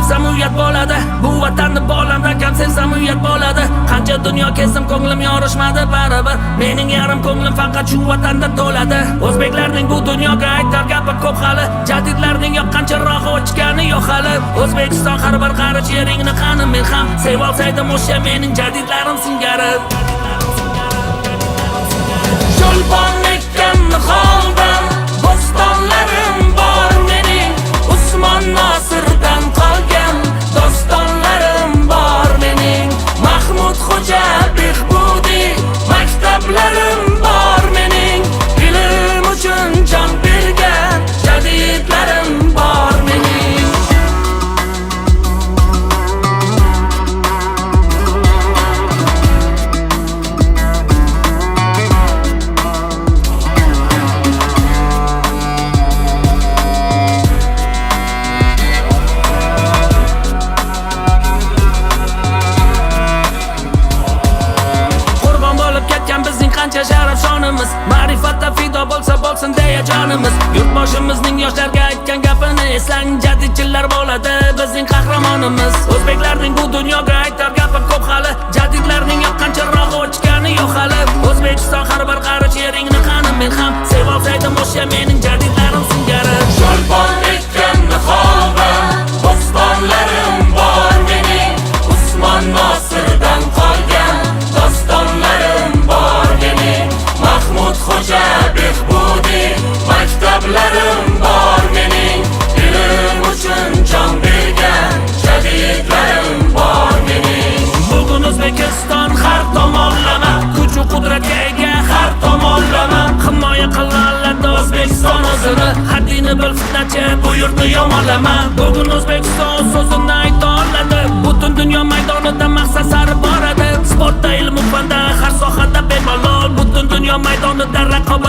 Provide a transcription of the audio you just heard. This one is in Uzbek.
sevsam uyat bo'ladi. Bu vatanni bolamda kam sevsam uyat bo'ladi. Qancha dunyo kezdim, ko'nglim yorishmadi baribir. Mening yarim ko'nglim faqat shu vatanda to'ladi. O'zbeklarning bu dunyoga aytar gapi ko'p hali. Jadidlarning yoqqanchirog'i o'chgani yo'q hali. O'zbekiston har bir qarich yeringni qani men ham sevib olsaydim o'sha mening jadidlarim singari. Cho'lpon ekkan holdan bo'stonlarim bor mening. Usmon Nosirdan qolgan dostonlarim bor mening. Mahmud Xo'ja Behbudiy maktablarim bor mening. Ilm uchun jon bergan jadidlarim bor mening. Qancha sharaf shonimiz, ma'rifatda fido bo'lsa bo'lsin deya jonimiz. Yurtboshimizning yoshlarga aytgan gapini eslang, jadidchilar bo'ladi bizning qahramonimiz. O'zbeklarning bu dunyoga aytar gapi ko'p hali. Jadidlarning yoqqanchirog'i o'chgani yo'q hali. O'zbekiston har bir qarich yeringni qani men ham sevib olsaydim o'sha mening jadidlarim singari. Cho'lpon ekkan holda bo'stonlarim bor mening. Usmon Nosirdan qolgan dostonlarim bor mening. Mahmud Xo'ja Behbudiy maktablarim bor mening. Ilm uchun jon bergan jadidlarim bor mening. Bugun O'zbekiston har tomonlama kuch va qudratga ega har tomonlama. Himoya qilganlarda O'zbekiston o'zini, haddini bil fitnachi bu yurtni yomonlama. Bugun O'zbekiston so'zini ayta oladi, butun dunyo maydonida maqsad sari boradi. Sportda, ilm-fanda, har sohada bemalol, butun dunyo maydonida raqobat